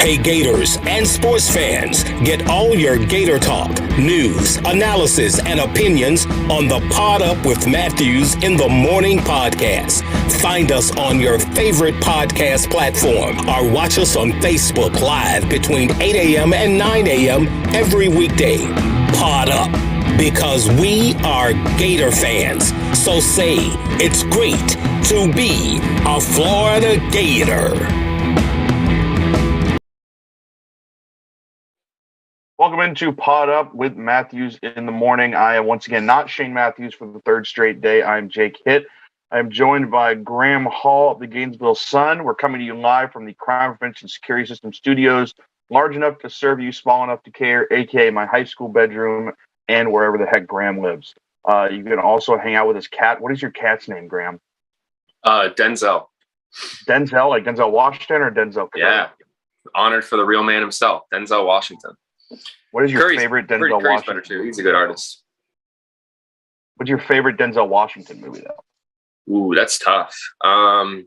Hey Gators and sports fans, get all your Gator talk, news, analysis, and opinions on the Pod Up with Matthews in the Morning podcast. Find us on your favorite podcast platform or watch us on Facebook Live between 8 a.m. and 9 a.m. every weekday. Pod Up, because we are Gator fans. So say it's great to be a Florida Gator. Welcome into Pod Up with Matthews in the Morning. I am once again not Shane Matthews for the third straight day. I'm Jake Hitt. I'm joined by Graham Hall of the Gainesville Sun. We're coming to you live from the Crime Prevention Security System studios, large enough to serve you, small enough to care, aka my high school bedroom and wherever the heck Graham lives. You can also hang out with his cat. What is your cat's name, Graham? Denzel. Denzel, like Denzel Washington or Denzel Curry? Yeah, honored for the real man himself, Denzel Washington. What is your favorite Denzel Curry's Washington? Better too. He's a good artist. What's your favorite Denzel Washington movie, though? Ooh, that's tough. Man,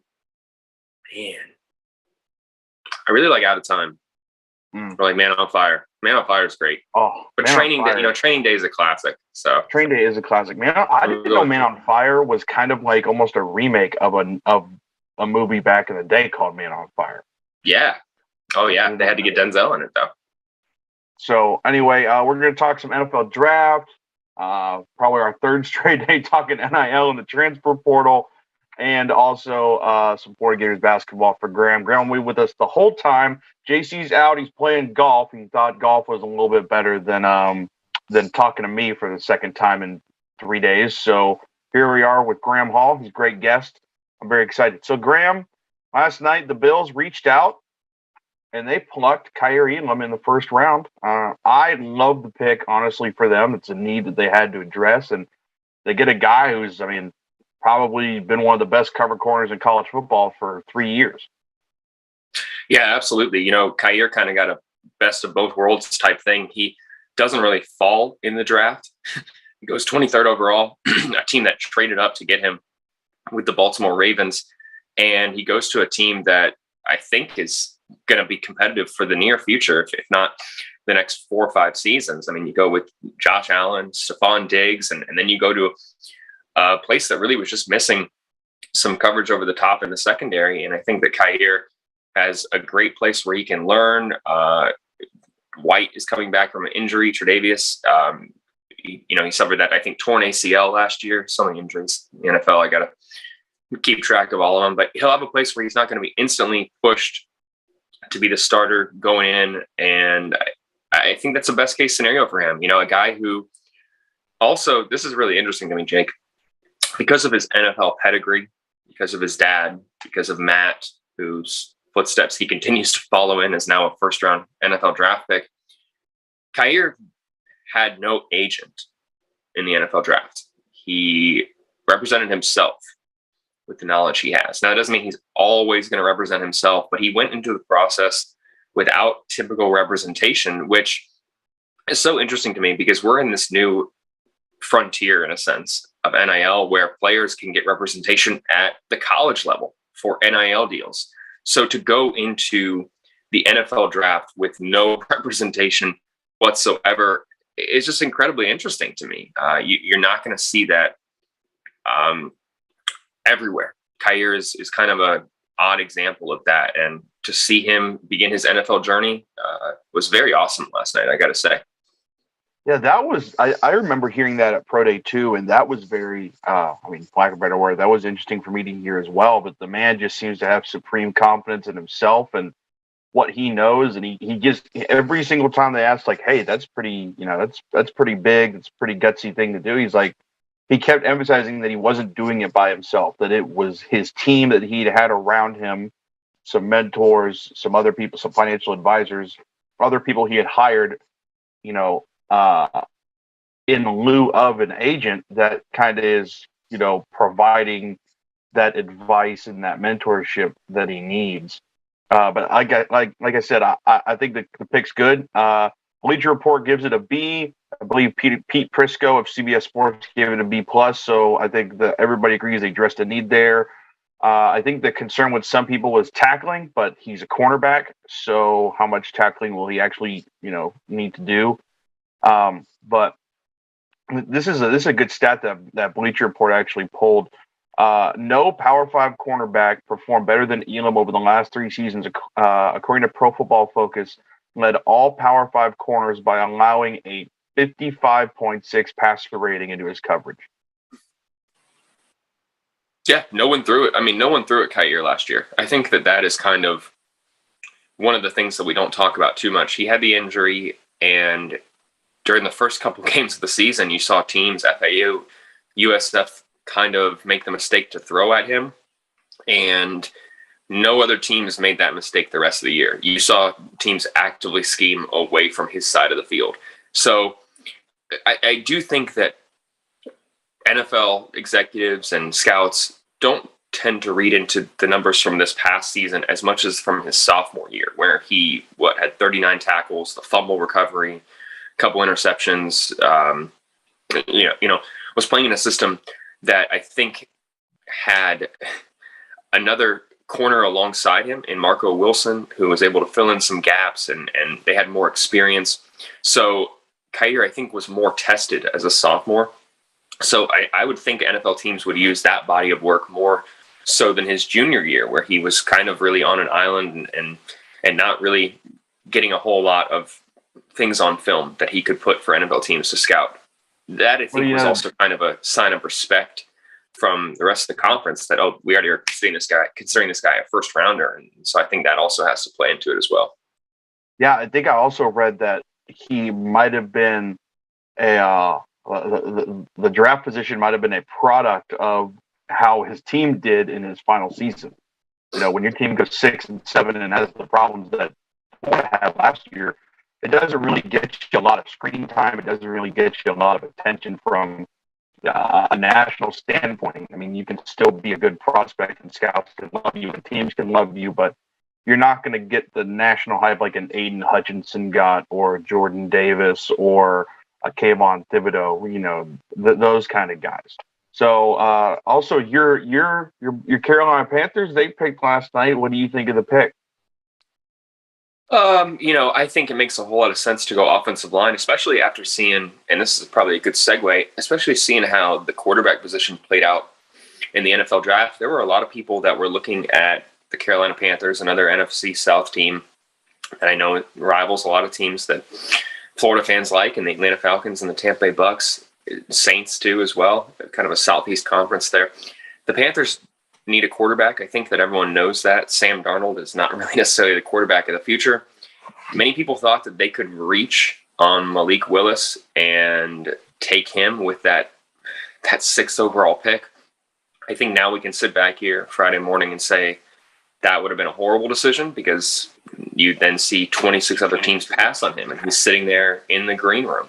I really like Out of Time. Or like Man on Fire. Man on Fire is great. Oh, but Training Day is a classic. So Training Day is a classic. Man, I didn't know Man on Fire was kind of like almost a remake of a movie back in the day called Man on Fire. Yeah. Oh yeah, they had to get Denzel in it though. So anyway, we're going to talk some NFL draft, probably our third straight day talking NIL and the transfer portal, and also some Florida Gators basketball for Graham. Graham will be with us the whole time. JC's out. He's playing golf. He thought golf was a little bit better than talking to me for the second time in 3 days. So here we are with Graham Hall. He's a great guest. I'm very excited. So Graham, last night the Bills reached out and they plucked Kaiir Elam in the first round. I love the pick, honestly, for them. It's a need that they had to address. And they get a guy who's, probably been one of the best cover corners in college football for 3 years. Yeah, absolutely. Kaiir kind of got a best of both worlds type thing. He doesn't really fall in the draft. He goes 23rd overall, a team that traded up to get him with the Baltimore Ravens. And he goes to a team that I think is going to be competitive for the near future, if not the next 4 or 5 seasons. You go with Josh Allen, Stephon Diggs, and then you go to a place that really was just missing some coverage over the top in the secondary. And I think that Kaiir has a great place where he can learn. White is coming back from an injury. Tre'Davious, he suffered that, I think, torn ACL last year. So many injuries in the NFL. I got to keep track of all of them. But he'll have a place where he's not going to be instantly pushed to be the starter going in. And I think that's the best case scenario for him. A guy who also, this is really interesting to me, Jake, because of his NFL pedigree, because of his dad, because of Matt, whose footsteps he continues to follow in, is now a first round NFL draft pick. Kaiir had no agent in the NFL draft. He represented himself with the knowledge he has. Now, it doesn't mean he's always going to represent himself, but he went into the process without typical representation, which is so interesting to me because we're in this new frontier, in a sense, of NIL where players can get representation at the college level for NIL deals. So to go into the NFL draft with no representation whatsoever is just incredibly interesting to me. You're not going to see that everywhere. Kaiir is kind of an odd example of that. And to see him begin his NFL journey was very awesome last night, I got to say. Yeah, that was, I remember hearing that at Pro Day too, and that was very, lack of a better word, that was interesting for me to hear as well. But the man just seems to have supreme confidence in himself and what he knows. And he just, every single time they ask, like, hey, that's pretty, that's pretty big, it's a pretty gutsy thing to do. He's like, he kept emphasizing that he wasn't doing it by himself, that it was his team that he'd had around him, some mentors, some other people, some financial advisors, other people he had hired, in lieu of an agent that kind of is, providing that advice and that mentorship that he needs. But like I said, I think the pick's good. Bleacher Report gives it a B. I believe Pete Prisco of CBS Sports gave it a B+. So I think that everybody agrees they addressed a need there. I think the concern with some people was tackling, but he's a cornerback, so how much tackling will he actually, need to do? But this is a good stat that Bleacher Report actually pulled. No Power 5 cornerback performed better than Elam over the last 3 seasons, according to Pro Football Focus. Led all Power 5 corners by allowing a 55.6 passer rating into his coverage. Yeah, no one threw it. I mean, no one threw at Kaiir last year. I think that is kind of one of the things that we don't talk about too much. He had the injury, and during the first couple games of the season, you saw teams, FAU, USF, kind of make the mistake to throw at him, and no other teams made that mistake the rest of the year. You saw teams actively scheme away from his side of the field. So I do think that NFL executives and scouts don't tend to read into the numbers from this past season as much as from his sophomore year, where he had 39 tackles, the fumble recovery, a couple interceptions. Was playing in a system that I think had another corner alongside him in Marco Wilson, who was able to fill in some gaps, and they had more experience. So Kaiir, I think, was more tested as a sophomore. So I would think NFL teams would use that body of work more so than his junior year, where he was kind of really on an island and not really getting a whole lot of things on film that he could put for NFL teams to scout. That, I think, was also kind of a sign of respect from the rest of the conference that, we already are considering this guy a first rounder. And so I think that also has to play into it as well. Yeah, I think I also read that he might have been the draft position might have been a product of how his team did in his final season. When your team goes 6-7 and has the problems that Florida had last year, it doesn't really get you a lot of screen time. It doesn't really get you a lot of attention from a national standpoint. I mean, you can still be a good prospect, and scouts can love you and teams can love you, but you're not going to get the national hype like an Aiden Hutchinson got, or Jordan Davis, or a Kayvon Thibodeau. Those kind of guys. So also your Carolina Panthers, they picked last night. What do you think of the pick? I think it makes a whole lot of sense to go offensive line, especially after seeing, and this is probably a good segue, especially seeing how the quarterback position played out in the NFL draft. There were a lot of people that were looking at the Carolina Panthers, another NFC South team, and I know it rivals a lot of teams that Florida fans like, and the Atlanta Falcons and the Tampa Bay Bucks, Saints too as well, kind of a Southeast conference there. The Panthers need a quarterback. I think that everyone knows that. Sam Darnold is not really necessarily the quarterback of the future. Many people thought that they could reach on Malik Willis and take him with that 6th overall pick. I think now we can sit back here Friday morning and say that would have been a horrible decision, because you then see 26 other teams pass on him, and he's sitting there in the green room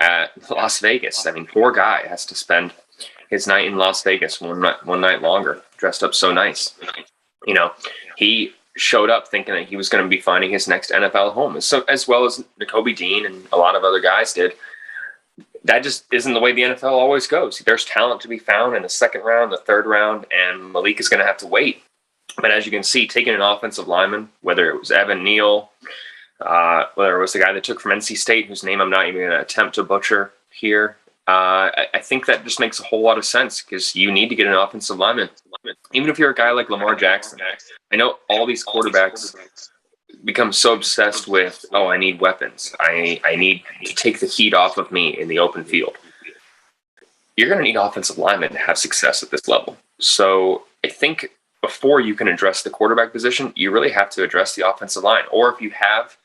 at Las Vegas. I mean, poor guy has to spend his night in Las Vegas one night longer, dressed up so nice. He showed up thinking that he was going to be finding his next NFL home, so as well as Nakobe Dean and a lot of other guys did. That just isn't the way the NFL always goes. There's talent to be found in the 2nd round, the 3rd round, and Malik is going to have to wait. But as you can see, taking an offensive lineman, whether it was Evan Neal, whether it was the guy that took from NC State, whose name I'm not even going to attempt to butcher here, I think that just makes a whole lot of sense, because you need to get an offensive lineman. Even if you're a guy like Lamar Jackson, I know all these quarterbacks become so obsessed with, I need weapons. I need to take the heat off of me in the open field. You're going to need offensive linemen to have success at this level. So I think before you can address the quarterback position, you really have to address the offensive line. Or if you have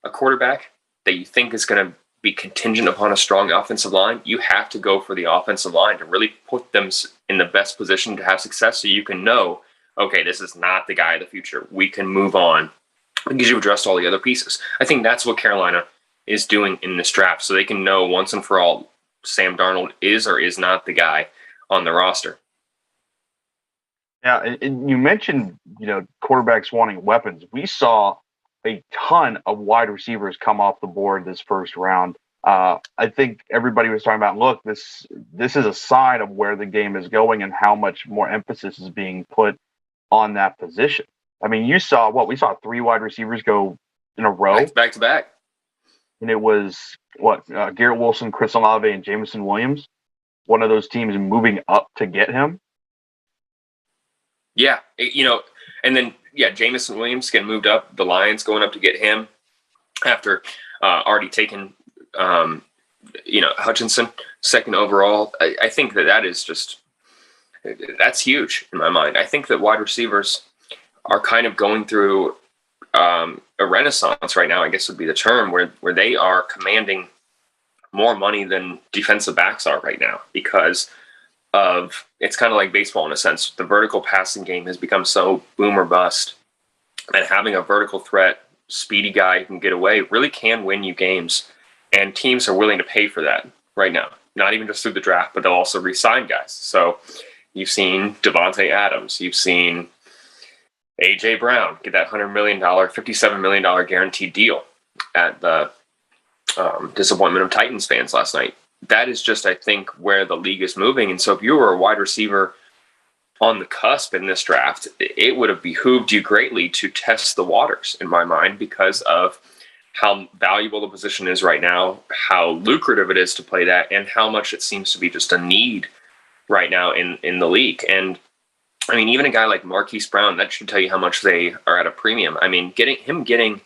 a quarterback that you think is going to be contingent upon a strong offensive line, you have to go for the offensive line to really put them in the best position to have success, so you can know, okay, this is not the guy of the future. We can move on because you've addressed all the other pieces. I think that's what Carolina is doing in this draft, so they can know once and for all Sam Darnold is or is not the guy on the roster. Yeah, and you mentioned, quarterbacks wanting weapons. We saw a ton of wide receivers come off the board this first round. I think everybody was talking about, look, this is a sign of where the game is going and how much more emphasis is being put on that position. I mean, we saw 3 wide receivers go in a row. Back to back. And it was Garrett Wilson, Chris Olave, and Jameson Williams. One of those teams moving up to get him. Yeah, and then Jameson Williams getting moved up. The Lions going up to get him after already taking Hutchinson second overall. I think that is that's huge in my mind. I think that wide receivers are kind of going through a renaissance right now, I guess would be the term, where they are commanding more money than defensive backs are right now, because of, it's kind of like baseball in a sense. The vertical passing game has become so boom or bust, and having a vertical threat, speedy guy who can get away really can win you games. And teams are willing to pay for that right now, not even just through the draft, but they'll also re-sign guys. So you've seen Devontae Adams, you've seen A.J. Brown get that $100 million, $57 million guaranteed deal at the disappointment of Titans fans last night. That is just, I think, where the league is moving. And so if you were a wide receiver on the cusp in this draft, it would have behooved you greatly to test the waters, in my mind, because of how valuable the position is right now, how lucrative it is to play that, and how much it seems to be just a need right now in the league. And I mean, even a guy like Marquise Brown, that should tell you how much they are at a premium. I mean, getting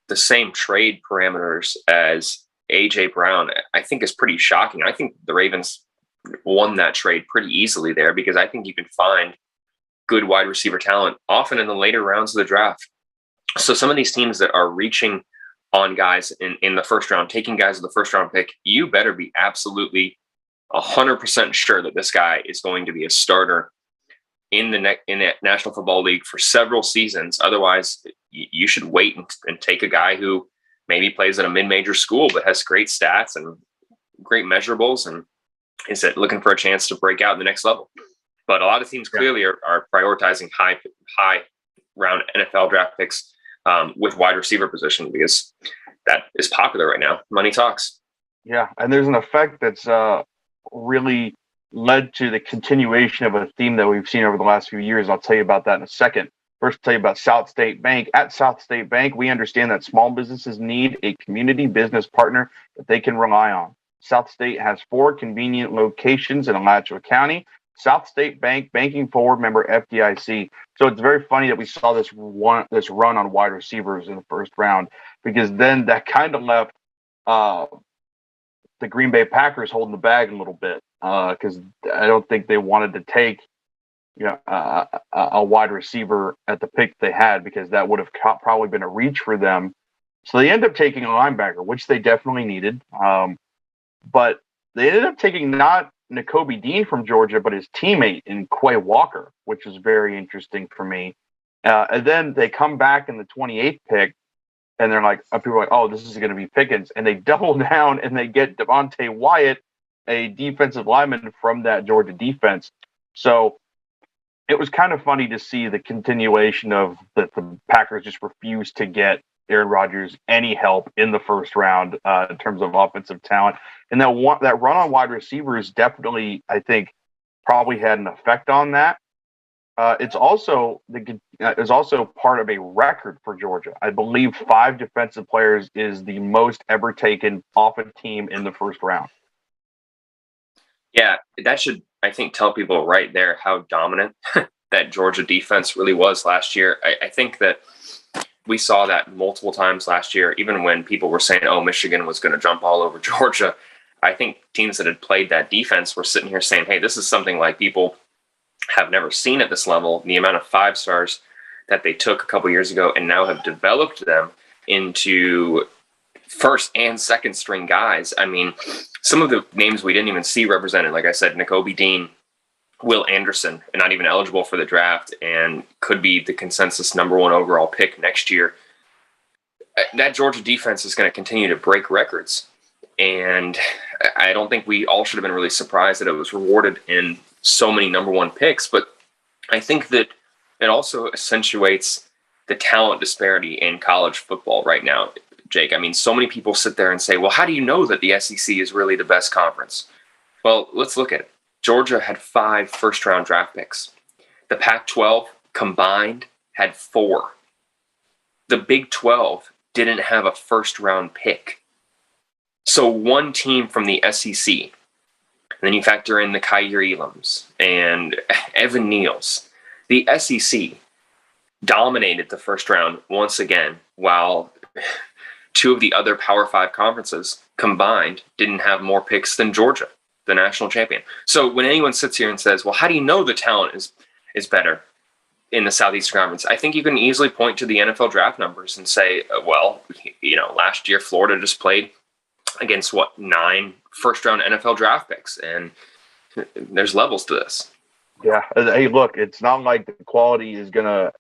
the same trade parameters as A.J. Brown, I think is pretty shocking. I think the Ravens won that trade pretty easily there, because I think you can find good wide receiver talent often in the later rounds of the draft. So some of these teams that are reaching on guys in the first round, taking guys with the first round pick, you better be absolutely 100% sure that this guy is going to be a starter in the National Football League for several seasons. Otherwise, you should wait and take a guy who maybe plays at a mid-major school but has great stats and great measurables and is looking for a chance to break out in the next level. But a lot of teams clearly are prioritizing high round NFL draft picks with wide receiver position, because that is popular right now. Money talks. Yeah, and there's an effect that's really led to the continuation of a theme that we've seen over the last few years. I'll tell you about that in a second. First, I'll tell you about South State Bank. At South State Bank, we understand that small businesses need a community business partner that they can rely on. South State has 4 convenient locations in Alachua County. South State Bank, banking forward, member FDIC. So it's very funny that we saw this run on wide receivers in the first round, because then that kind of left the Green Bay Packers holding the bag a little bit, because I don't think they wanted to take a wide receiver at the pick they had, because that would have probably been a reach for them. So they end up taking a linebacker, which they definitely needed. But they ended up taking not Nakobe Dean from Georgia, but his teammate in Quay Walker, which is very interesting for me. And then they come back in the 28th pick, and they're like, people are like, oh, this is going to be Pickens. And they double down and they get Devontae Wyatt, a defensive lineman from that Georgia defense. So it was kind of funny to see the continuation of the Packers just refused to get Aaron Rodgers any help in the first round in terms of offensive talent. And that run on wide receivers definitely, I think, probably had an effect on that. It's also part of a record for Georgia. I believe 5 defensive players is the most ever taken off a team in the first round. Yeah, that should, I think, tell people right there how dominant that Georgia defense really was last year. I think that we saw that multiple times last year, even when people were saying, oh, Michigan was going to jump all over Georgia. I think teams that had played that defense were sitting here saying, hey, this is something like people have never seen at this level. The amount of 5 stars that they took a couple years ago and now have developed them into first and second string guys. I mean, some of the names we didn't even see represented, like I said, Nakobe Dean, Will Anderson, and not even eligible for the draft, and could be the consensus number 1 overall pick next year. That Georgia defense is going to continue to break records. And I don't think we all should have been really surprised that it was rewarded in so many number 1 picks. But I think that it also accentuates the talent disparity in college football right now. Jake. I mean, so many people sit there and say, well, how do you know that the SEC is really the best conference? Well, let's look at it. Georgia had 5 first-round draft picks. The Pac-12 combined had 4. The Big 12 didn't have a first-round pick. So one team from the SEC, and then you factor in the Kaiir Elams and Evan Neals, the SEC dominated the first round once again, while 2 of the other Power 5 conferences combined didn't have more picks than Georgia, the national champion. So when anyone sits here and says, well, how do you know the talent is better in the Southeastern Conference? I think you can easily point to the NFL draft numbers and say, well, last year Florida just played against 9 first-round NFL draft picks, and there's levels to this. Yeah. Hey, look, it's not like the quality is going to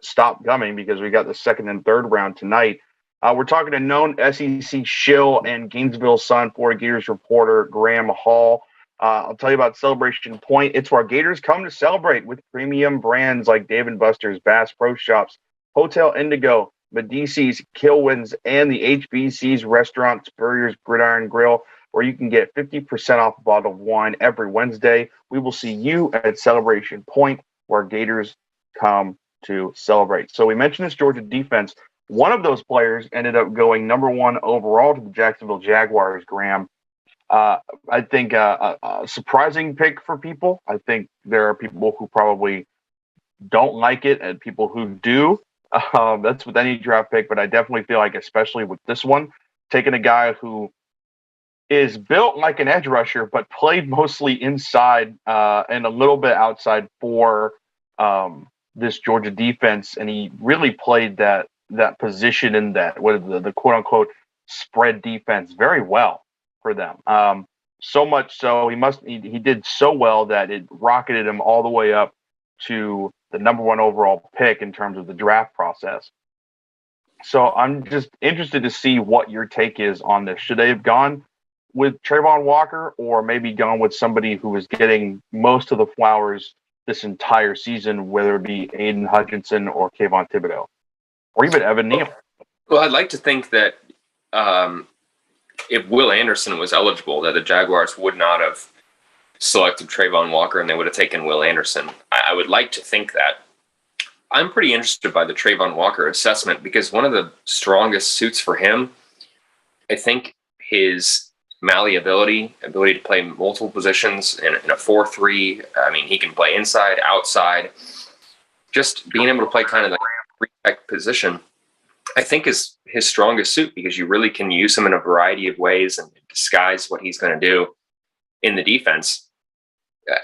stop coming because we got the second and third round tonight. We're talking to known SEC shill and Gainesville Sun Florida Gators reporter Graham Hall. I'll tell you about Celebration Point. It's where Gators come to celebrate with premium brands like Dave & Buster's, Bass Pro Shops, Hotel Indigo, Medici's, Kilwins, and the HBC's Restaurant Spurrier's Gridiron Grill, where you can get 50% off a bottle of wine every Wednesday. We will see you at Celebration Point, where Gators come to celebrate. So we mentioned this Georgia defense. One of those players ended up going number 1 overall to the Jacksonville Jaguars, Graham. I think a surprising pick for people. I think there are people who probably don't like it and people who do. That's with any draft pick, but I definitely feel like, especially with this one, taking a guy who is built like an edge rusher, but played mostly inside and a little bit outside for this Georgia defense, and he really played that position in that the quote unquote spread defense very well for them. So much so he did so well that it rocketed him all the way up to the number 1 overall pick in terms of the draft process. So I'm just interested to see what your take is on this. Should they have gone with Trayvon Walker, or maybe gone with somebody who was getting most of the flowers this entire season, whether it be Aiden Hutchinson or Kayvon Thibodeau, or even Evan Neal? Well, I'd like to think that if Will Anderson was eligible, that the Jaguars would not have selected Trayvon Walker and they would have taken Will Anderson. I would like to think that. I'm pretty interested by the Trayvon Walker assessment because one of the strongest suits for him, I think, his malleability, ability to play multiple positions in a 4-3. I mean, he can play inside, outside. Just being able to play kind of the three-tech position, I think, is his strongest suit because you really can use him in a variety of ways and disguise what he's going to do in the defense.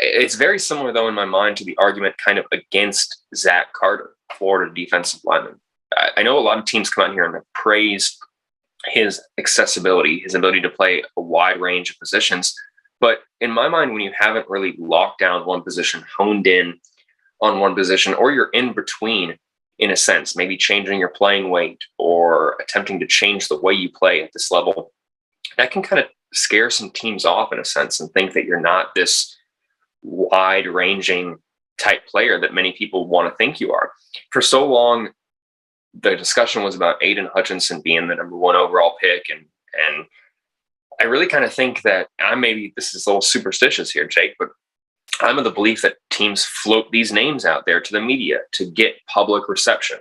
It's very similar, though, in my mind to the argument kind of against Zach Carter, Florida defensive lineman. I know a lot of teams come out here and have praised his accessibility, his ability to play a wide range of positions. But in my mind, when you haven't really locked down one position, honed in on one position, or you're in between, in a sense, maybe changing your playing weight or attempting to change the way you play at this level, that can kind of scare some teams off in a sense and think that you're not this wide-ranging type player that many people want to think you are. For so long, the discussion was about Aiden Hutchinson being the number 1 overall pick, and I really kind of think that maybe this is a little superstitious here, Jake, but I'm of the belief that teams float these names out there to the media to get public reception,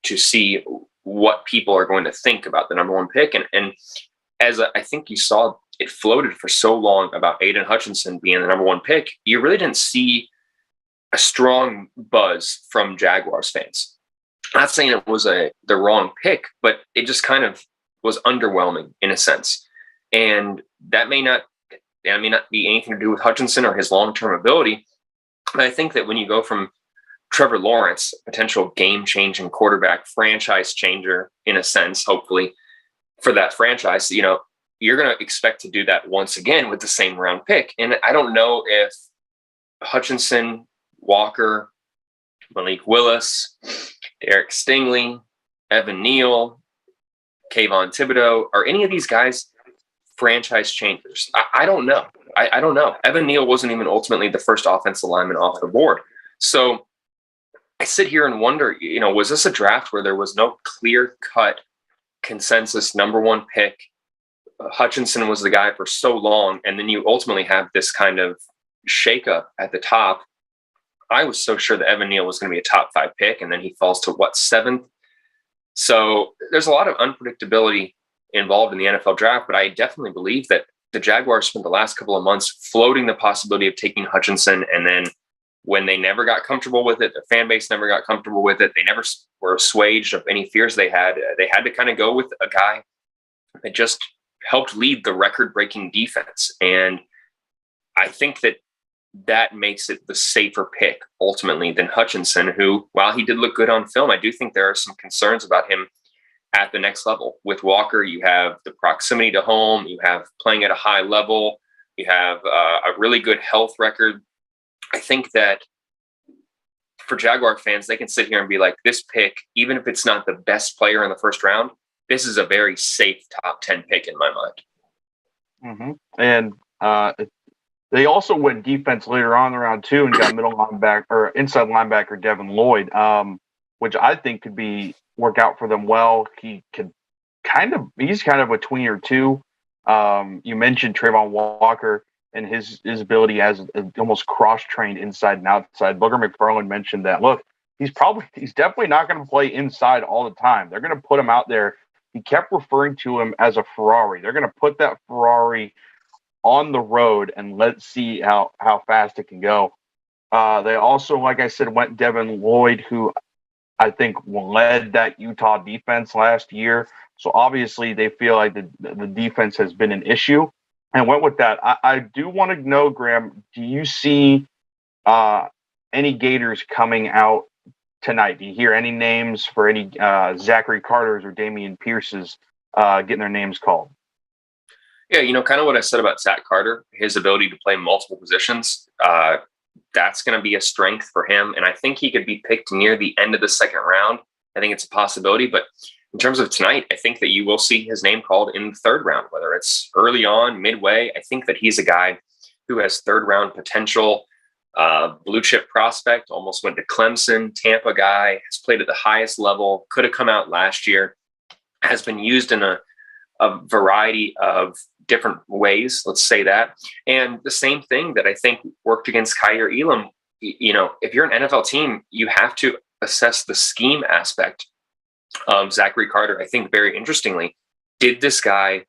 to see what people are going to think about the number 1 pick. And as I think you saw, it floated for so long about Aiden Hutchinson being the number 1 pick, you really didn't see a strong buzz from Jaguars fans. I'm not saying it was the wrong pick, but it just kind of was underwhelming in a sense. And that may not be anything to do with Hutchinson or his long-term ability. But I think that when you go from Trevor Lawrence, potential game-changing quarterback, franchise changer in a sense, hopefully, for that franchise, you're going to expect to do that once again with the same round pick. And I don't know if Hutchinson, Walker, Malik Willis, Derek Stingley, Evan Neal, Kayvon Thibodeau, are any of these guys franchise changers? I don't know. I don't know. Evan Neal wasn't even ultimately the first offensive lineman off the board. So I sit here and wonder, was this a draft where there was no clear-cut consensus number one pick. Hutchinson was the guy for so long, and then you ultimately have this kind of shakeup at the top. I was so sure that Evan Neal was going to be a top 5 pick, and then he falls to 7th. So there's a lot of unpredictability involved in the NFL draft, but I definitely believe that the Jaguars spent the last couple of months floating the possibility of taking Hutchinson, and then when they never got comfortable with it, the fan base never got comfortable with it, they never were assuaged of any fears they had to kind of go with a guy that just helped lead the record-breaking defense. And I think that makes it the safer pick ultimately than Hutchinson, who, while he did look good on film, I do think there are some concerns about him at the next level. With Walker, you have the proximity to home, you have playing at a high level, you have a really good health record. I think that for Jaguar fans, they can sit here and be like, this pick, even if it's not the best player in the first round, this is a very safe top 10 pick in my mind. Mm-hmm. And they also went defense later on in round 2 and got middle linebacker or inside linebacker Devin Lloyd, which I think could work out for them well. He's kind of a tweener too. You mentioned Trayvon Walker and his ability as almost cross-trained inside and outside. Booger McFarland mentioned that, look, he's definitely not going to play inside all the time. They're going to put him out there. He kept referring to him as a Ferrari. They're going to put that Ferrari on the road and let's see how fast it can go. They also, like I said, went Devin Lloyd, who I think led that Utah defense last year. So obviously they feel like the defense has been an issue. And went with that. I do want to know, Graham, do you see any Gators coming out tonight? Do you hear any names for any Zachary Carters or Damian Pierce's getting their names called? Yeah, kind of what I said about Zach Carter, his ability to play multiple positions, that's going to be a strength for him. And I think he could be picked near the end of the second round. I think it's a possibility. But in terms of tonight, I think that you will see his name called in the third round, whether it's early on, midway. I think that he's a guy who has third round potential, blue chip prospect, almost went to Clemson, Tampa guy, has played at the highest level, could have come out last year, has been used in a variety of different ways, let's say that. And the same thing that I think worked against Kaiir Elam, if you're an NFL team, you have to assess the scheme aspect of Zachary Carter. I think very interestingly, did this guy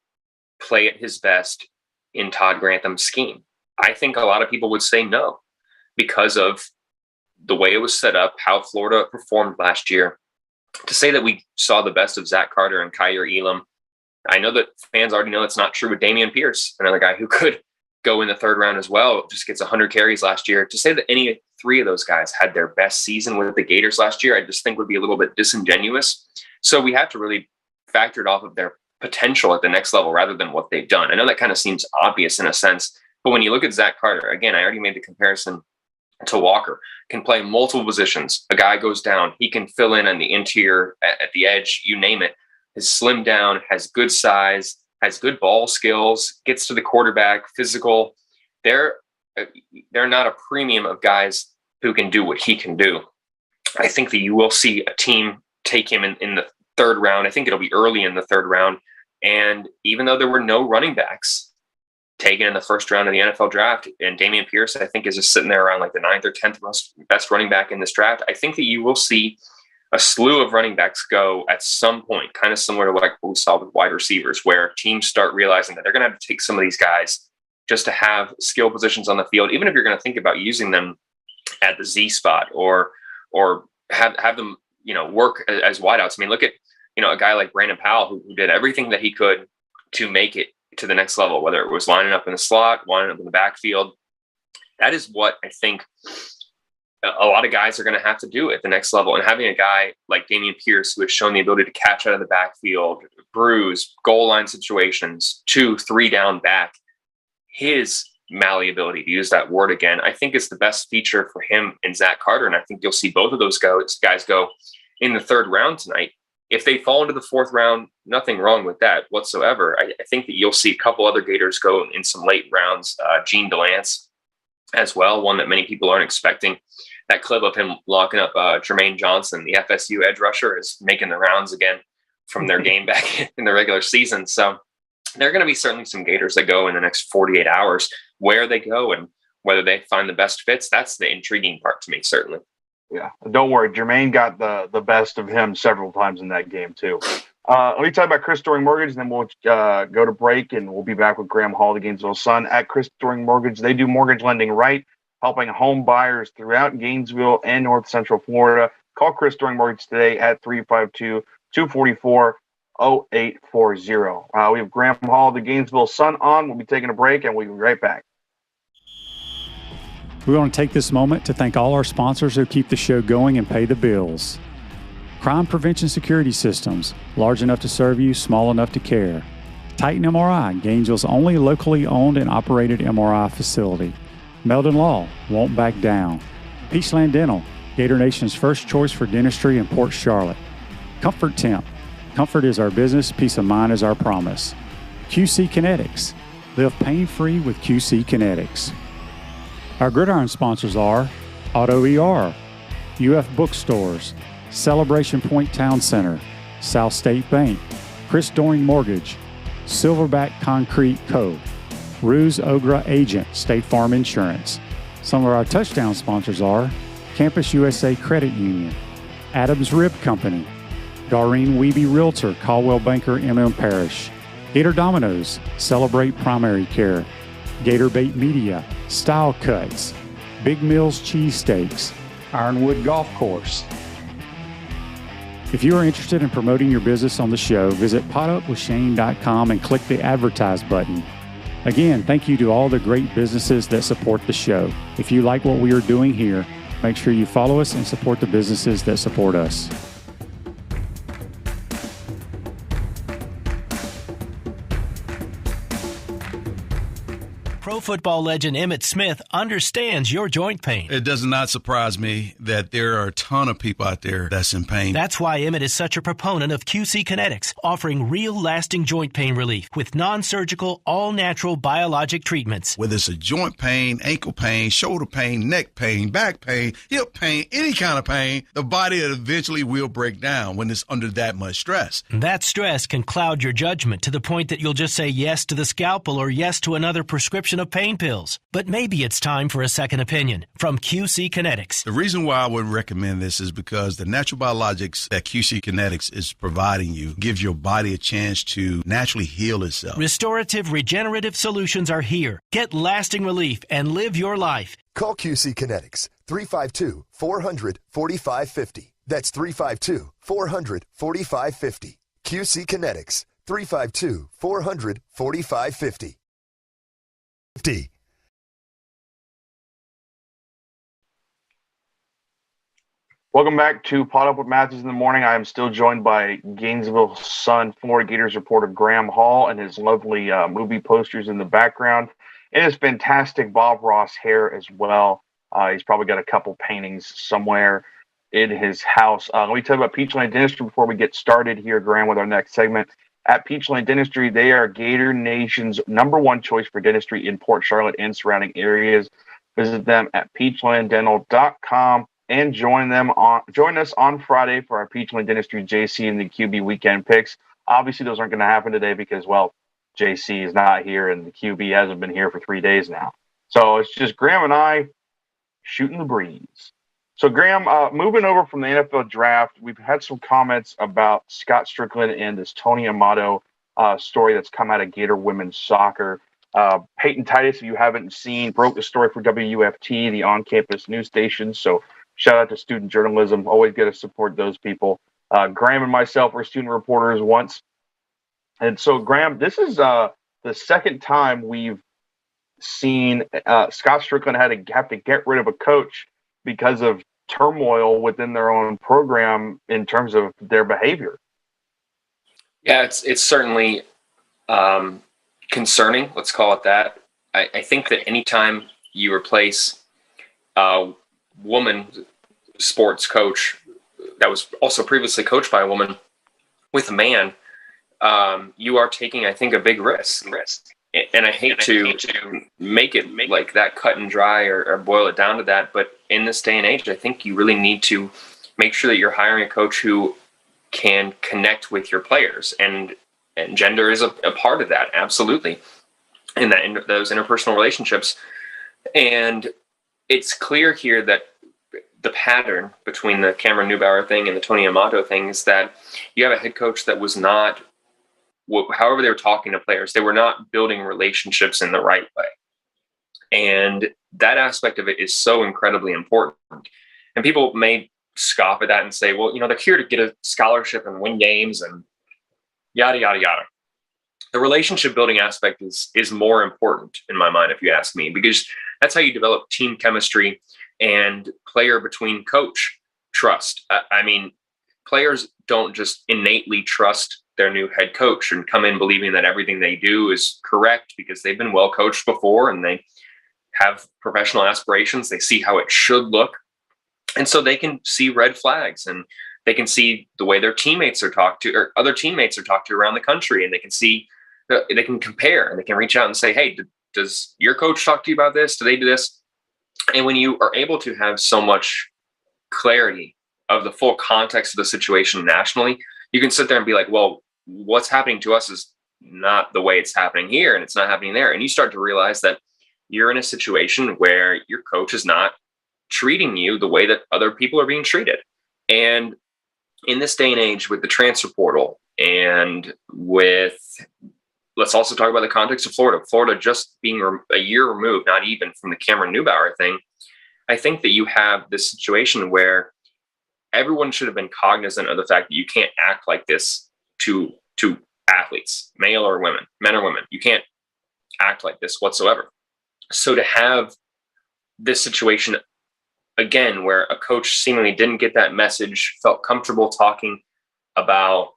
play at his best in Todd Grantham's scheme? I think a lot of people would say no, because of the way it was set up, how Florida performed last year. To say that we saw the best of Zach Carter and Kaiir Elam, I know that fans already know it's not true with Damian Pierce, another guy who could go in the third round as well, just gets 100 carries last year. To say that any three of those guys had their best season with the Gators last year, I just think would be a little bit disingenuous. So we have to really factor it off of their potential at the next level rather than what they've done. I know that kind of seems obvious in a sense, but when you look at Zach Carter, again, I already made the comparison to Walker, can play multiple positions. A guy goes down, he can fill in on the interior, at the edge, you name it. Is slimmed down, has good size, has good ball skills, gets to the quarterback, physical. They're not a premium of guys who can do what he can do. I think that you will see a team take him in the third round. I think it'll be early in the third round. And even though there were no running backs taken in the first round of the NFL draft, and Damian Pierce, I think, is just sitting there around like the 9th or 10th best running back in this draft, I think that you will see a slew of running backs go at some point, kind of similar to like what we saw with wide receivers, where teams start realizing that they're going to have to take some of these guys just to have skill positions on the field, even if you're going to think about using them at the Z spot or have them, work as wideouts. I mean, look at, a guy like Brandon Powell who did everything that he could to make it to the next level, whether it was lining up in the slot, lining up in the backfield. That is what I think a lot of guys are going to have to do at the next level. And having a guy like Damian Pierce, who has shown the ability to catch out of the backfield, bruise, goal line situations, 2-3 down back, his malleability, to use that word again, I think is the best feature for him and Zach Carter. And I think you'll see both of those guys go in the third round tonight. If they fall into the fourth round, nothing wrong with that whatsoever. I think that you'll see a couple other Gators go in some late rounds. Gene DeLance as well, one that many people aren't expecting. That clip of him locking up Jermaine Johnson, the FSU edge rusher, is making the rounds again from their game back in the regular season. So there are going to be certainly some Gators that go in the next 48 hours. Where they go and whether they find the best fits, that's the intriguing part to me, certainly. Yeah, don't worry. Jermaine got the best of him several times in that game, too. Let me talk about Chris Doring Mortgage, and then we'll go to break, and we'll be back with Graham Hall, the Gainesville Sun. At Chris Doring Mortgage, they do mortgage lending right, helping home buyers throughout Gainesville and North Central Florida. Call Chris Doring Mortgage today at 352-244-0840. We have Graham Hall, the Gainesville Sun on. We'll be taking a break, and we'll be right back. We want to take this moment to thank all our sponsors who keep the show going and pay the bills. Crime Prevention Security Systems, large enough to serve you, small enough to care. Titan MRI, Gainesville's only locally owned and operated MRI facility. Meldon Law, won't back down. Peachland Dental, Gator Nation's first choice for dentistry in Port Charlotte. Comfort Temp, comfort is our business, peace of mind is our promise. QC Kinetics, live pain-free with QC Kinetics. Our Gridiron sponsors are Auto ER, UF Bookstores, Celebration Point Town Center, South State Bank, Chris Doring Mortgage, Silverback Concrete Co., Ruse Ogra Agent, State Farm Insurance. Some of our touchdown sponsors are Campus USA Credit Union, Adams Rib Company, Doreen Wiebe Realtor, Caldwell Banker, MM Parish, Gator Dominoes, Celebrate Primary Care, Gator Bait Media, Style Cuts, Big Mills Cheesesteaks, Ironwood Golf Course. If you are interested in promoting your business on the show, visit potupwithshane.com and click the advertise button. Again, thank you to all the great businesses that support the show. If you like what we are doing here, make sure you follow us and support the businesses that support us. Pro football legend Emmitt Smith understands your joint pain. It does not surprise me that there are a ton of people out there that's in pain. That's why Emmitt is such a proponent of QC Kinetics, offering real lasting joint pain relief with non-surgical, all-natural biologic treatments. Whether it's a joint pain, ankle pain, shoulder pain, neck pain, back pain, hip pain, any kind of pain, the body eventually will break down when it's under that much stress. That stress can cloud your judgment to the point that you'll just say yes to the scalpel or yes to another prescription of pain pills. But maybe it's time for a second opinion from QC Kinetics. The reason why I would recommend this is because the natural biologics that QC Kinetics is providing you gives your body a chance to naturally heal itself. Restorative, regenerative solutions are here. Get lasting relief and live your life. Call QC Kinetics, 352-400-4550. That's 352-400-4550. QC Kinetics, 352-400-4550. Welcome back to Pot Up with Matthews in the Morning. I am still joined by Gainesville Sun Florida Gators reporter Graham Hall and his lovely movie posters in the background, and his fantastic Bob Ross hair as well. He's probably got a couple paintings somewhere in his house. Let me tell you about Peachland Dentistry before we get started here, Graham, with our next segment. At Peachland Dentistry, they are Gator Nation's #1 choice for dentistry in Port Charlotte and surrounding areas. Visit them at peachlanddental.com and join us on Friday for our Peachland Dentistry JC and the QB weekend picks. Obviously, those aren't going to happen today because, well, JC is not here and the QB hasn't been here for 3 days now. So it's just Graham and I shooting the breeze. So, Graham, moving over from the NFL draft, we've had some comments about Scott Strickland and this Tony Amato story that's come out of Gator women's soccer. Peyton Titus, if you haven't seen, broke the story for WUFT, the on-campus news station. So, shout out to student journalism. Always got to support those people. Graham and myself were student reporters once. And so, Graham, this is the second time we've seen Scott Strickland have to get rid of a coach because of turmoil within their own program in terms of their behavior. Yeah, it's certainly concerning. Let's call it that. I think that anytime you replace a woman sports coach that was also previously coached by a woman with a man, you are taking, I think, a big risk. And I hate to make it like that cut and dry or boil it down to that. But in this day and age, I think you really need to make sure that you're hiring a coach who can connect with your players, and gender is a part of that, absolutely, in those interpersonal relationships. And it's clear here that the pattern between the Cameron Neubauer thing and the Tony Amato thing is that you have a head coach that was not, however they were talking to players, they were not building relationships in the right way. And that aspect of it is so incredibly important. And people may scoff at that and say, well, they're here to get a scholarship and win games and yada, yada, yada. The relationship building aspect is more important in my mind, if you ask me, because that's how you develop team chemistry and player between coach trust. I mean, players don't just innately trust their new head coach and come in believing that everything they do is correct because they've been well coached before and they have professional aspirations. They see how it should look. And so they can see red flags, and they can see the way their teammates are talked to, or other teammates are talked to around the country. And they can see, they can compare, and they can reach out and say, hey, does your coach talk to you about this? Do they do this? And when you are able to have so much clarity of the full context of the situation nationally, you can sit there and be like, well, what's happening to us is not the way it's happening here, and it's not happening there. And you start to realize that you're in a situation where your coach is not treating you the way that other people are being treated. And in this day and age, with the transfer portal, and with, let's also talk about the context of Florida just being a year removed, not even, from the Cameron Neubauer thing, I think that you have this situation where everyone should have been cognizant of the fact that you can't act like this to athletes, male or women, men or women. You can't act like this whatsoever. So to have this situation again, where a coach seemingly didn't get that message, felt comfortable talking about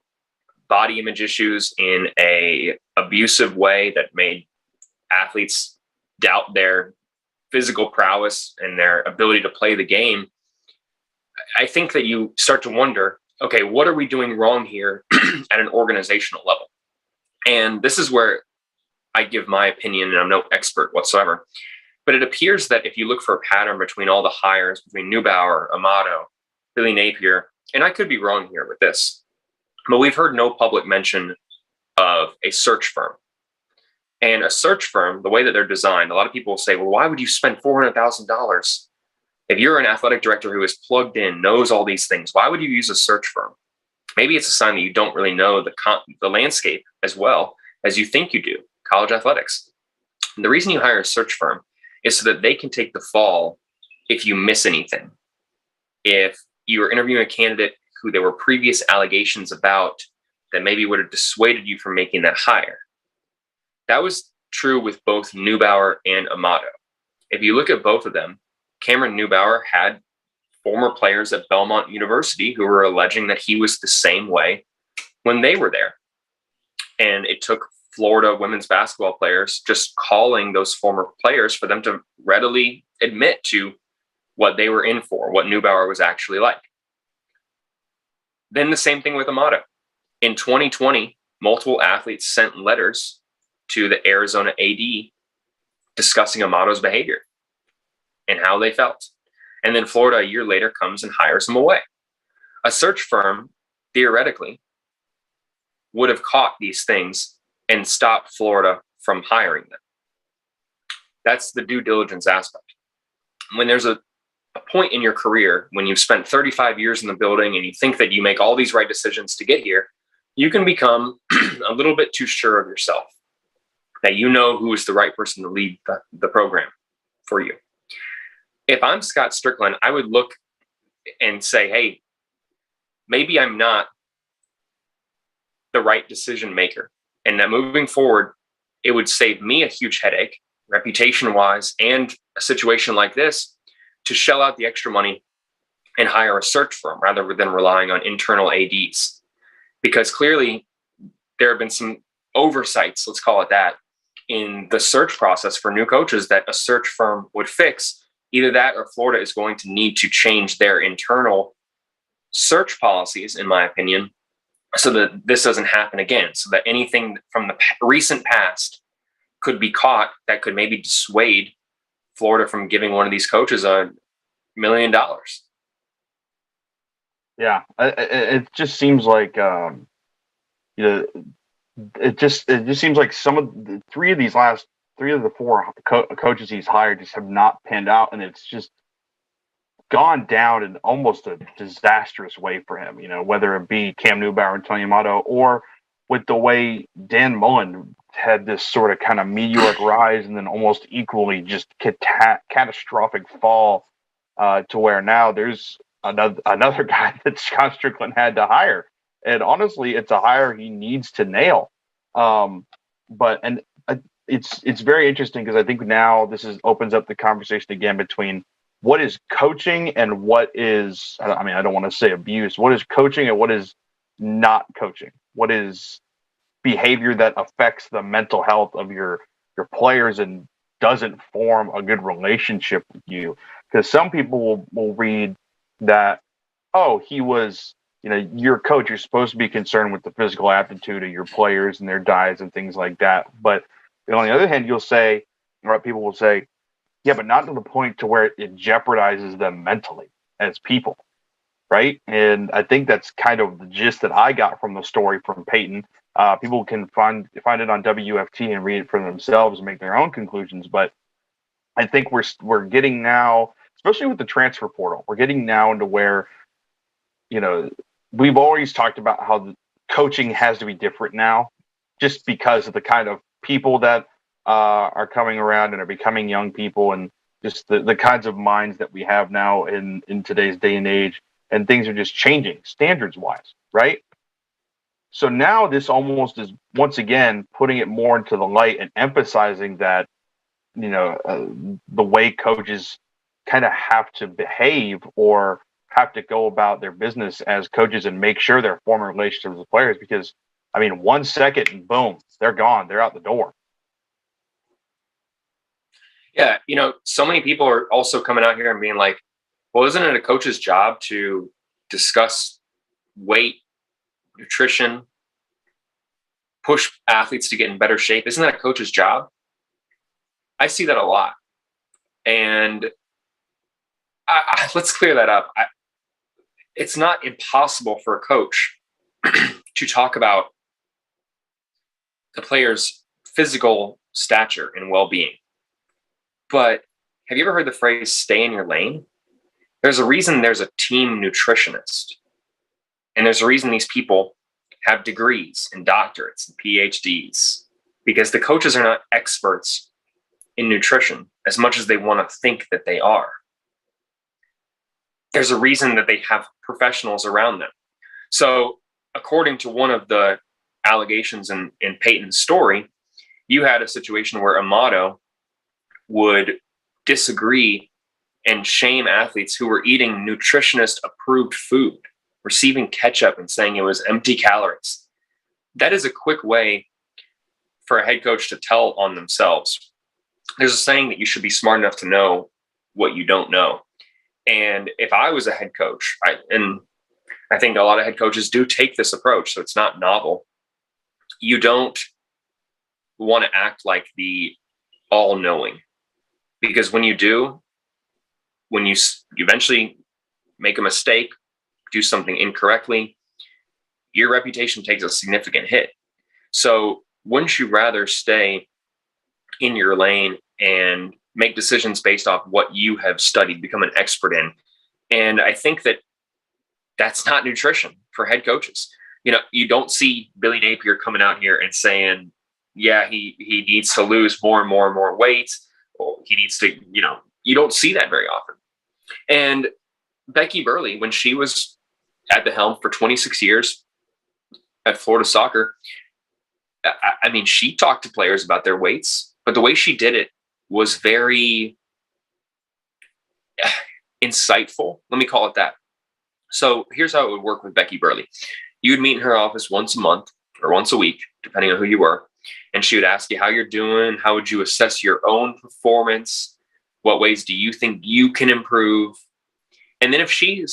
body image issues in a abusive way that made athletes doubt their physical prowess and their ability to play the game, I think that you start to wonder, okay, what are we doing wrong here at an organizational level? And this is where I give my opinion, and I'm no expert whatsoever. But it appears that if you look for a pattern between all the hires, between Neubauer, Amato, Billy Napier, and I could be wrong here with this, but we've heard no public mention of a search firm. And a search firm, the way that they're designed, a lot of people will say, well, why would you spend $400,000? If you're an athletic director who is plugged in, knows all these things, why would you use a search firm? Maybe it's a sign that you don't really know the landscape as well as you think you do, college athletics. And the reason you hire a search firm is so that they can take the fall if you miss anything. If you were interviewing a candidate who there were previous allegations about that maybe would have dissuaded you from making that hire. That was true with both Neubauer and Amato. If you look at both of them, Cameron Neubauer had former players at Belmont University who were alleging that he was the same way when they were there. And it took Florida women's basketball players just calling those former players for them to readily admit to what they were in for, what Neubauer was actually like. Then the same thing with Amato. In 2020, multiple athletes sent letters to the Arizona AD discussing Amato's behavior and how they felt. And then Florida, a year later, comes and hires him away. A search firm, theoretically, would have caught these things and stopped Florida from hiring them. That's the due diligence aspect. When there's a point in your career when you've spent 35 years in the building and you think that you make all these right decisions to get here, you can become a little bit too sure of yourself, that you know who is the right person to lead the program for you. If I'm Scott Strickland, I would look and say, hey, maybe I'm not the right decision maker. And that moving forward, it would save me a huge headache, reputation-wise, and a situation like this, to shell out the extra money and hire a search firm rather than relying on internal ADs. Because clearly there have been some oversights, let's call it that, in the search process for new coaches that a search firm would fix. Either that or Florida is going to need to change their internal search policies, in my opinion, so that this doesn't happen again, so that anything from the recent past could be caught that could maybe dissuade Florida from giving one of these coaches $1 million. Yeah, it just seems like you know, it just seems like some of the three of the four coaches he's hired just have not panned out, and it's just gone down in almost a disastrous way for him. Whether it be Cam Newbauer and Tony Amato, or with the way Dan Mullen had this sort of kind of meteoric rise and then almost equally just catastrophic fall, to where now there's another guy that Scott Strickland had to hire. And honestly, it's a hire he needs to nail. It's very interesting because I think now opens up the conversation again between what is coaching and what is, I mean, I don't want to say abuse. What is coaching and what is not coaching? What is behavior that affects the mental health of your players and doesn't form a good relationship with you? Because some people will read that, oh, he was, your coach, you're supposed to be concerned with the physical aptitude of your players and their diets and things like that. But on the other hand, people will say, yeah, but not to the point to where it jeopardizes them mentally as people, right? And I think that's kind of the gist that I got from the story from Peyton. People can find it on WFT and read it for themselves and make their own conclusions. But I think we're getting now, especially with the transfer portal, we're getting now into where, we've always talked about how the coaching has to be different now, just because of the kind of people that are coming around and are becoming young people, and just the kinds of minds that we have now in today's day and age, and things are just changing standards wise, right? So now this almost is once again putting it more into the light and emphasizing that, the way coaches kind of have to behave or have to go about their business as coaches and make sure they're forming relationships with players, because, I mean, 1 second and boom, they're gone. They're out the door. Yeah, so many people are also coming out here and being like, well, isn't it a coach's job to discuss weight, nutrition, push athletes to get in better shape? Isn't that a coach's job? I see that a lot. And let's clear that up. It's not impossible for a coach to talk about the player's physical stature and well-being. But have you ever heard the phrase stay in your lane? There's a reason there's a team nutritionist. And there's a reason these people have degrees and doctorates and PhDs, because the coaches are not experts in nutrition as much as they want to think that they are. There's a reason that they have professionals around them. So according to one of the allegations in Peyton's story, you had a situation where Amato would disagree and shame athletes who were eating nutritionist approved food, receiving ketchup and saying it was empty calories. That is a quick way for a head coach to tell on themselves. There's a saying that you should be smart enough to know what you don't know. And if I was a head coach, and I think a lot of head coaches do take this approach, so it's not novel. You don't want to act like the all-knowing, because when you do, when you eventually make a mistake, do something incorrectly, your reputation takes a significant hit. So wouldn't you rather stay in your lane and make decisions based off what you have studied, become an expert in? And I think that that's not nutrition for head coaches. You don't see Billy Napier coming out here and saying, yeah, he needs to lose more and more and more weight, or he needs to, you don't see that very often. And Becky Burleigh, when she was at the helm for 26 years at Florida Soccer, I mean, she talked to players about their weights, but the way she did it was very insightful. Let me call it that. So here's how it would work with Becky Burleigh. You would meet in her office once a month or once a week, depending on who you were. And she would ask you how you're doing. How would you assess your own performance? What ways do you think you can improve? And then if she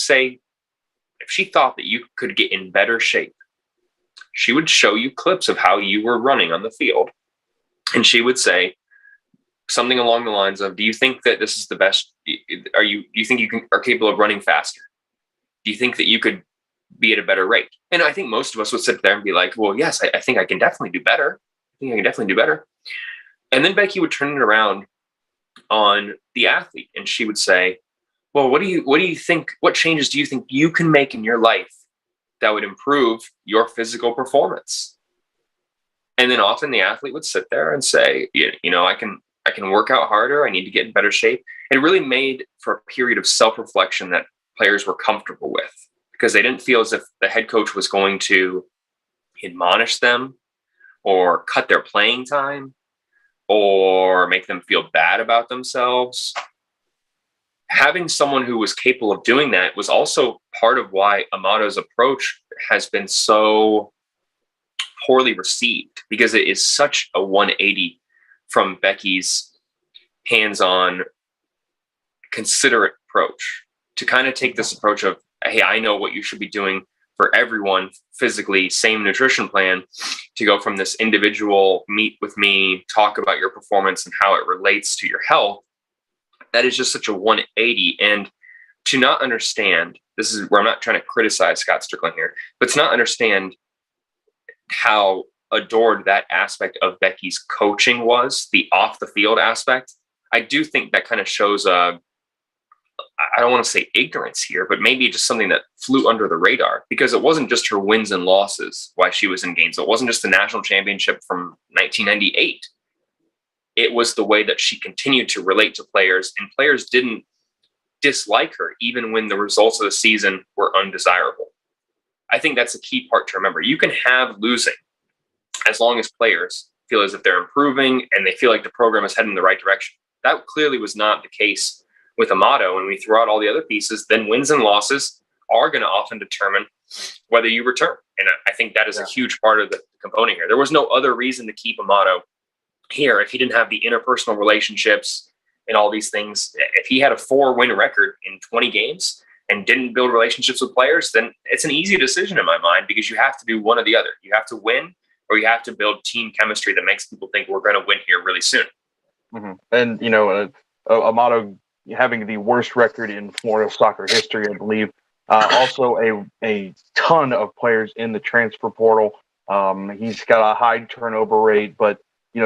thought that you could get in better shape, she would show you clips of how you were running on the field. And she would say something along the lines of, do you think that this is the best? Do you think you are capable of running faster? Do you think that you could be at a better rate. And I think most of us would sit there and be like, well, yes, I think I can definitely do better. I think I can definitely do better. And then Becky would turn it around on the athlete, and she would say, well, what do you think, what changes do you think you can make in your life that would improve your physical performance? And then often the athlete would sit there and say, I can work out harder. I need to get in better shape. It really made for a period of self-reflection that players were comfortable with, because they didn't feel as if the head coach was going to admonish them or cut their playing time or make them feel bad about themselves. Having someone who was capable of doing that was also part of why Amato's approach has been so poorly received, because it is such a 180 from Becky's hands-on, considerate approach to kind of take this approach of, hey, I know what you should be doing for everyone physically, same nutrition plan, to go from this individual meet with me, talk about your performance and how it relates to your health. That is just such a 180. And to not understand, this is where I'm not trying to criticize Scott Strickland here, but to not understand how adored that aspect of Becky's coaching was, the off the field aspect, I do think that kind of shows I don't want to say ignorance here, but maybe just something that flew under the radar, because it wasn't just her wins and losses while she was in Gainesville. It wasn't just the national championship from 1998. It was the way that she continued to relate to players, and players didn't dislike her even when the results of the season were undesirable. I think that's a key part to remember. You can have losing as long as players feel as if they're improving and they feel like the program is heading in the right direction. That clearly was not the case with Amato. When we throw out all the other pieces, then wins and losses are going to often determine whether you return. And I think that is a huge part of the component here. There was no other reason to keep Amato here if he didn't have the interpersonal relationships and all these things. If he had a 4-win record in 20 games and didn't build relationships with players, then it's an easy decision in my mind, because you have to do one or the other. You have to win, or you have to build team chemistry that makes people think we're going to win here really soon. Mm-hmm. And, Amato having the worst record in Florida soccer history, I believe. Also a ton of players in the transfer portal. He's got a high turnover rate, but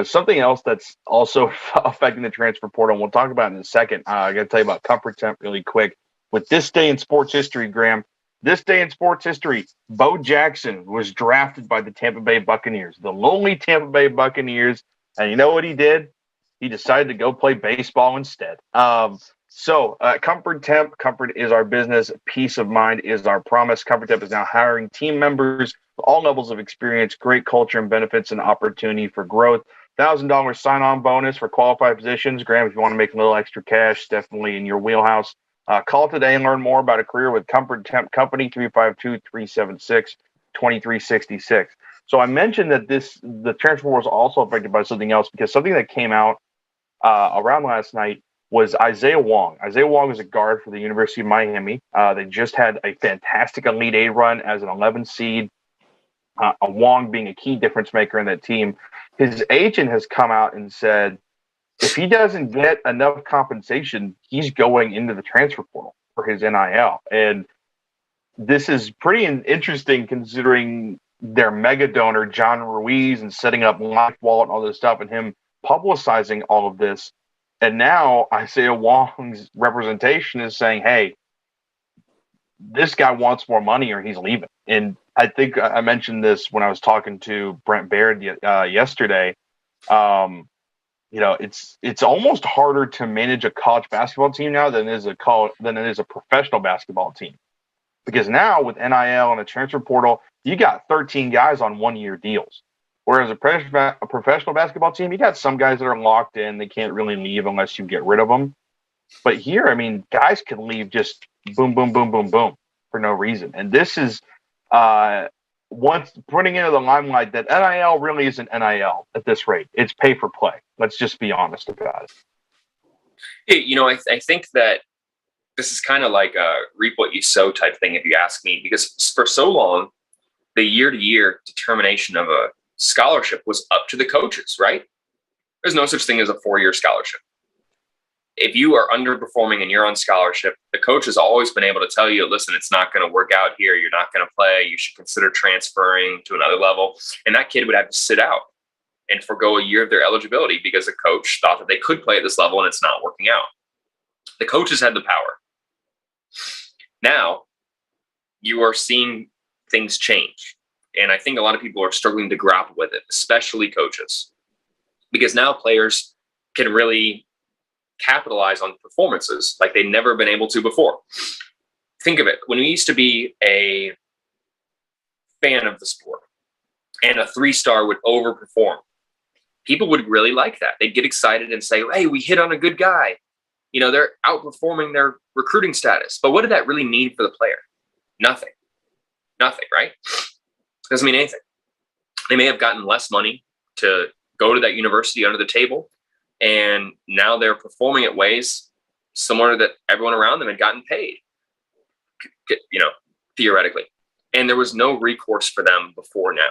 something else that's also affecting the transfer portal, and we'll talk about in a second. I got to tell you about Comfort Temp really quick. With this day in sports history, Graham, this day in sports history, Bo Jackson was drafted by the Tampa Bay Buccaneers, the lonely Tampa Bay Buccaneers. And you know what he did? He decided to go play baseball instead. Comfort Temp, comfort is our business. Peace of mind is our promise. Comfort Temp is now hiring team members with all levels of experience, great culture and benefits, and opportunity for growth. $1,000 sign-on bonus for qualified positions. Graham, if you want to make a little extra cash, definitely in your wheelhouse. Call today and learn more about a career with Comfort Temp Company, 352-376-2366. So I mentioned that the transfer was also affected by something else, because something that came out around last night was Isaiah Wong. Isaiah Wong is a guard for the University of Miami. They just had a fantastic Elite Eight run as an 11 seed. Wong being a key difference maker in that team. His agent has come out and said, if he doesn't get enough compensation, he's going into the transfer portal for his NIL. And this is pretty interesting, considering their mega donor, John Ruiz, and setting up Life Wallet and all this stuff, and him publicizing all of this. And now Isaiah Wong's representation is saying, hey, this guy wants more money or he's leaving. And I think I mentioned this when I was talking to Brent Baird yesterday. It's almost harder to manage a college basketball team now than it is a professional basketball team. Because now with NIL and the transfer portal, you got 13 guys on 1-year deals. Whereas a professional basketball team, you got some guys that are locked in. They can't really leave unless you get rid of them. But here, I mean, guys can leave just boom, boom, boom, boom, boom for no reason. And this is once putting into the limelight that NIL really isn't NIL at this rate. It's pay for play. Let's just be honest about it. I think that this is kind of like a reap what you sow type thing, if you ask me, because for so long, the year-to-year determination of a scholarship was up to the coaches, right? There's no such thing as a 4-year scholarship. if you are underperforming and you're on scholarship, the coach has always been able to tell you, listen, it's not going to work out here. You're not going to play. You should consider transferring to another level. And that kid would have to sit out and forgo a year of their eligibility because the coach thought that they could play at this level and it's not working out. The coaches had the power. Now you are seeing things change. And I think a lot of people are struggling to grapple with it, especially coaches, because now players can really capitalize on performances like they've never been able to before. Think of it. When we used to be a fan of the sport and a 3-star would overperform, people would really like that. They'd get excited and say, hey, we hit on a good guy. You know, they're outperforming their recruiting status. But what did that really mean for the player? Nothing, right? Doesn't mean anything. They may have gotten less money to go to that university under the table, and now they're performing at ways similar that everyone around them had gotten paid, you know, theoretically. And there was no recourse for them before now.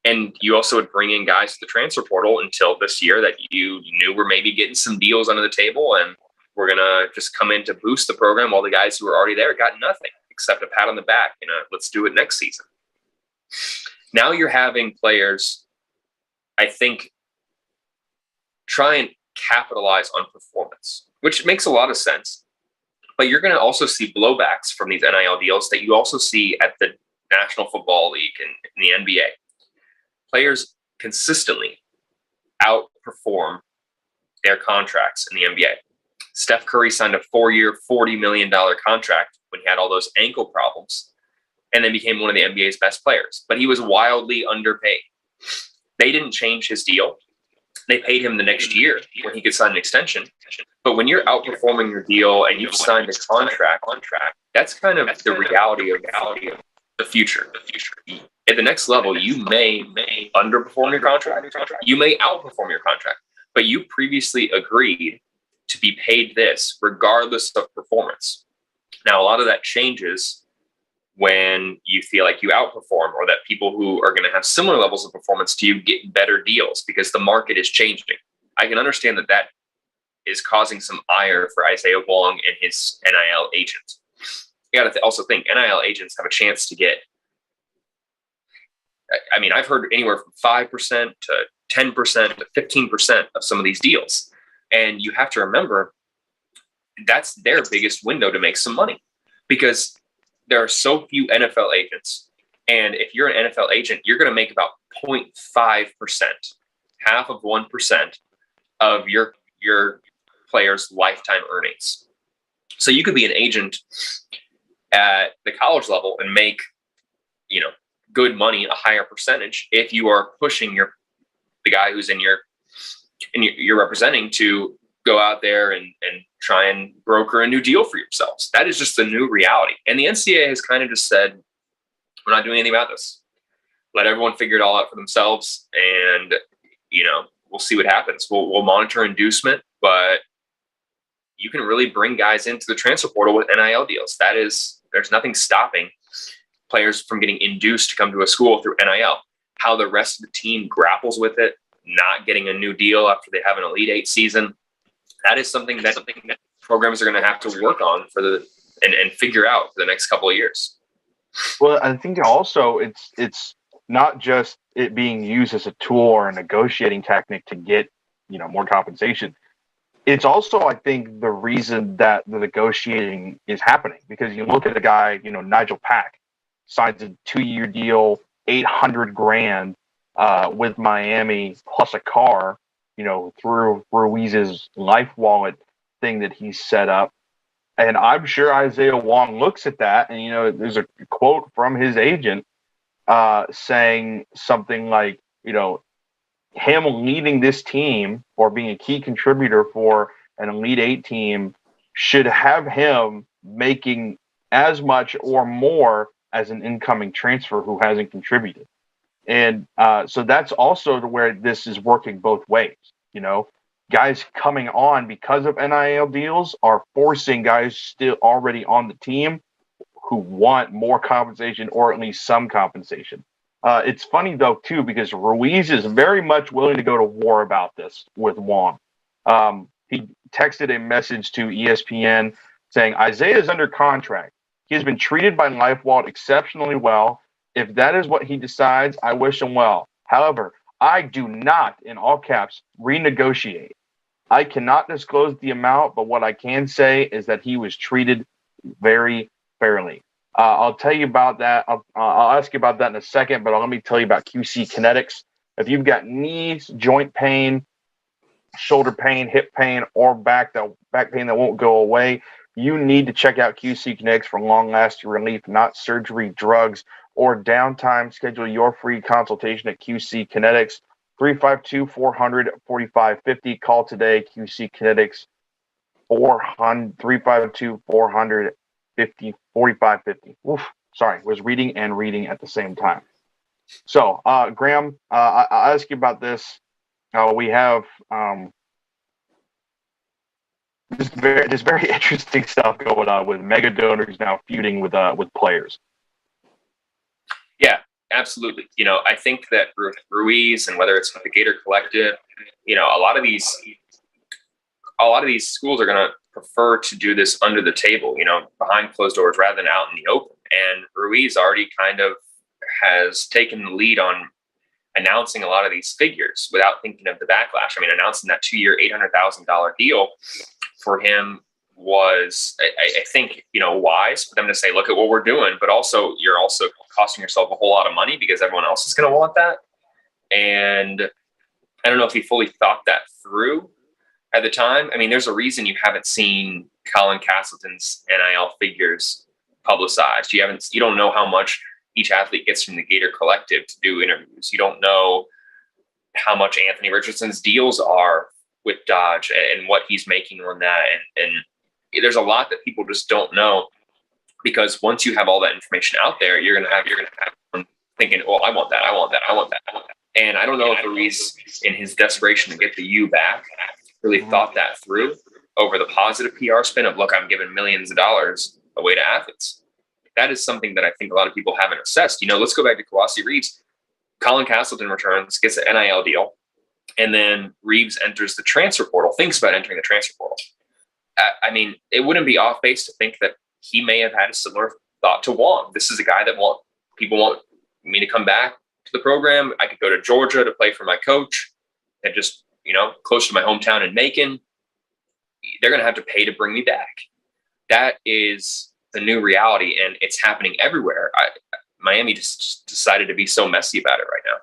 And you also would bring in guys to the transfer portal until this year that you knew were maybe getting some deals under the table and we're going to just come in to boost the program, while the guys who were already there got nothing except a pat on the back and let's do it next season. Now you're having players, I think, try and capitalize on performance, which makes a lot of sense. But you're going to also see blowbacks from these NIL deals that you also see at the National Football League and in the NBA. Players consistently outperform their contracts in the NBA. Steph Curry signed a 4-year, $40 million contract when he had all those ankle problems and then became one of the NBA's best players. But he was wildly underpaid. They didn't change his deal. They paid him the next year when he could sign an extension. But when you're outperforming your deal and you've signed a contract, that's kind of the reality of the future. At the next level, you may underperform your contract. You may outperform your contract. But you previously agreed to be paid this regardless of performance. Now, a lot of that changes when you feel like you outperform, or that people who are going to have similar levels of performance to you get better deals because the market is changing. I can understand that is causing some ire for Isaiah Wong and his NIL agent. You got to also think NIL agents have a chance to get, I mean, I've heard anywhere from 5% to 10% to 15% of some of these deals. And you have to remember that's their biggest window to make some money, because there are so few NFL agents. And if you're an NFL agent, you're going to make about 0.5%, half of 1% of your player's lifetime earnings. So you could be an agent at the college level and make, you know, good money, a higher percentage, if you are pushing the guy who's you're representing to go out there and try and broker a new deal for yourselves. That is just the new reality. And the NCAA has kind of just said, we're not doing anything about this. Let everyone figure it all out for themselves. And, you know, we'll see what happens. We'll monitor inducement, but you can really bring guys into the transfer portal with NIL deals. There's nothing stopping players from getting induced to come to a school through NIL. How the rest of the team grapples with it, not getting a new deal after they have an Elite Eight season, that is something that programs are going to have to work on and figure out for the next couple of years. Well, I think also it's not just it being used as a tool or a negotiating technique to get, you know, more compensation. It's also, I think, the reason that the negotiating is happening, because you look at a guy, you know, Nigel Pack signs a 2-year deal, $800,000 with Miami plus a car, you know, through Ruiz's Life Wallet thing that he set up. And I'm sure Isaiah Wong looks at that, and, you know, there's a quote from his agent saying something like, you know, him leading this team or being a key contributor for an Elite Eight team should have him making as much or more as an incoming transfer who hasn't contributed. And so that's also where this is working both ways. You know, guys coming on because of NIL deals are forcing guys still already on the team who want more compensation, or at least some compensation. It's funny, though, too, because Ruiz is very much willing to go to war about this with Wong. He texted a message to ESPN saying, Isaiah is under contract. He has been treated by LifeWalt exceptionally well. If that is what he decides, I wish him well. However, I do not, in all caps, renegotiate. I cannot disclose the amount, but what I can say is that he was treated very fairly. I'll tell you about that. I'll ask you about that in a second, but let me tell you about QC Kinetics. If you've got knees, joint pain, shoulder pain, hip pain, or back pain that won't go away, you need to check out QC Kinetics for long-lasting relief, not surgery, drugs, or downtime. Schedule your free consultation at QC Kinetics, 352-400-4550. Call today, QC Kinetics, 352-400-4550. Sorry, was reading and reading at the same time. So, Graham, I'll ask you about this. We have just very interesting stuff going on with mega donors now feuding with players. Yeah, absolutely. I think that Ruiz, and whether it's with the Gator Collective, a lot of these schools are going to prefer to do this under the table, behind closed doors rather than out in the open. And Ruiz already kind of has taken the lead on announcing a lot of these figures without thinking of the backlash. I mean, announcing that 2-year, $800,000 deal for him was, I think, wise for them to say, look at what we're doing, but also you're also costing yourself a whole lot of money because everyone else is going to want that. And I don't know if he fully thought that through at the time. I mean, there's a reason you haven't seen Colin Castleton's NIL figures publicized. You don't know how much each athlete gets from the Gator Collective to do interviews. You don't know how much Anthony Richardson's deals are with Dodge and what he's making on that. And there's a lot that people just don't know, because once you have all that information out there, you're gonna have them thinking, "Oh, I want that. And I don't know if Ruiz, in his desperation to get the U back, really thought that through over the positive PR spin of, look, I'm giving millions of dollars away to athletes. That is something that I think a lot of people haven't assessed. Let's go back to Kawasi Reeves. Colin Castleton returns, gets an NIL deal, and then Reeves enters the transfer portal, thinks about entering the transfer portal. I mean, it wouldn't be off base to think that he may have had a similar thought to Wong. This is a guy that people want me to come back to the program. I could go to Georgia to play for my coach and just, close to my hometown in Macon. They're going to have to pay to bring me back. That is the new reality, and it's happening everywhere. Miami just decided to be so messy about it right now.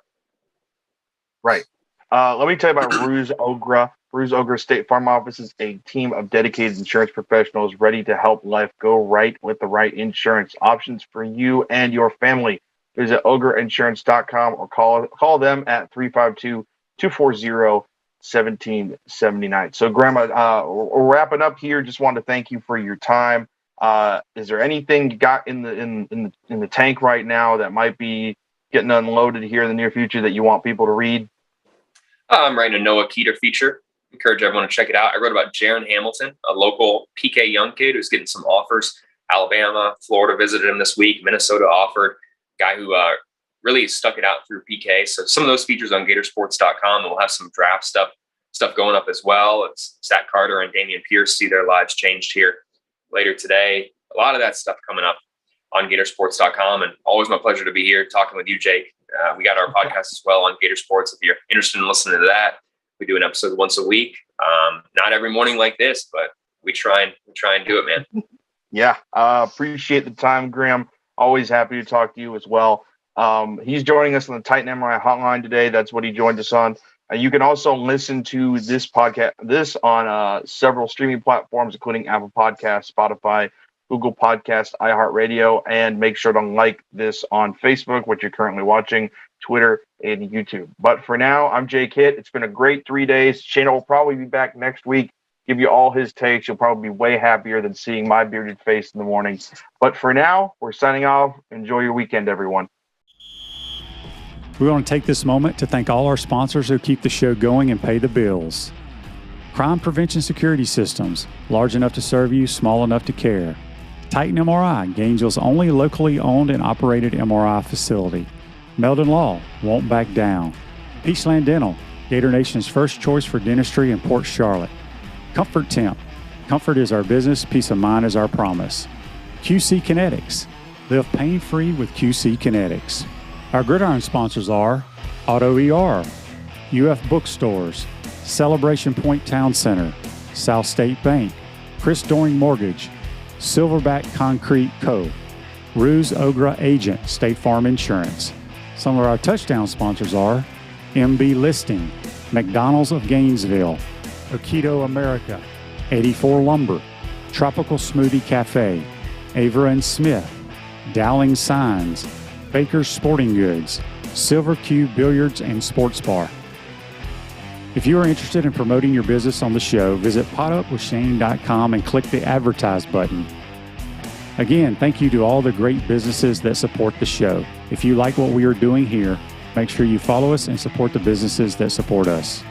Right. Let me tell you about Ruse Ogra. Ruse Ogra State Farm Office is a team of dedicated insurance professionals ready to help life go right with the right insurance options for you and your family. Visit ograinsurance.com or call them at 352-240-1779. So, Grandma, we're wrapping up here. Just wanted to thank you for your time. Is there anything you got in the tank right now that might be getting unloaded here in the near future that you want people to read? I'm writing a Noah Keeter feature. Encourage everyone to check it out. I wrote about Jaron Hamilton, a local PK young kid who's getting some offers. Alabama, Florida visited him this week. Minnesota offered. Guy who really stuck it out through PK. So some of those features on Gatorsports.com, and we'll have some draft stuff going up as well. It's Zach Carter and Damian Pierce see their lives changed here later today. A lot of that stuff coming up on Gatorsports.com, and always my pleasure to be here talking with you, Jake. We got our podcast as well on Gator Sports. If you're interested in listening to that, we do an episode once a week. Not every morning like this, but we try and do it, man. Yeah, appreciate the time, Graham. Always happy to talk to you as well. He's joining us on the Titan MRI hotline today. That's what he joined us on. You can also listen to this podcast on several streaming platforms, including Apple Podcasts, Spotify, Google Podcasts, iHeartRadio, and make sure to like this on Facebook, which you're currently watching, Twitter, and YouTube. But for now, I'm Jake Hitt. It's been a great 3 days. Shana will probably be back next week, give you all his takes. You'll probably be way happier than seeing my bearded face in the morning. But for now, we're signing off. Enjoy your weekend, everyone. We want to take this moment to thank all our sponsors who keep the show going and pay the bills. Crime Prevention Security Systems, large enough to serve you, small enough to care. Titan MRI, Gainesville's only locally owned and operated MRI facility. Meldon Law, won't back down. Peachland Dental, Gator Nation's first choice for dentistry in Port Charlotte. Comfort Temp. Comfort is our business, peace of mind is our promise. QC Kinetics. Live pain-free with QC Kinetics. Our Gridiron sponsors are Auto ER, UF Bookstores, Celebration Point Town Center, South State Bank, Chris Doring Mortgage, Silverback Concrete Co., Ruse Ogra Agent, State Farm Insurance. Some of our touchdown sponsors are MB Listing, McDonald's of Gainesville, Aikido America, 84 Lumber, Tropical Smoothie Cafe, Avra and Smith, Dowling Signs, Baker's Sporting Goods, Silver Cube Billiards and Sports Bar. If you are interested in promoting your business on the show, visit potupwithshane.com and click the Advertise button. Again, thank you to all the great businesses that support the show. If you like what we are doing here, make sure you follow us and support the businesses that support us.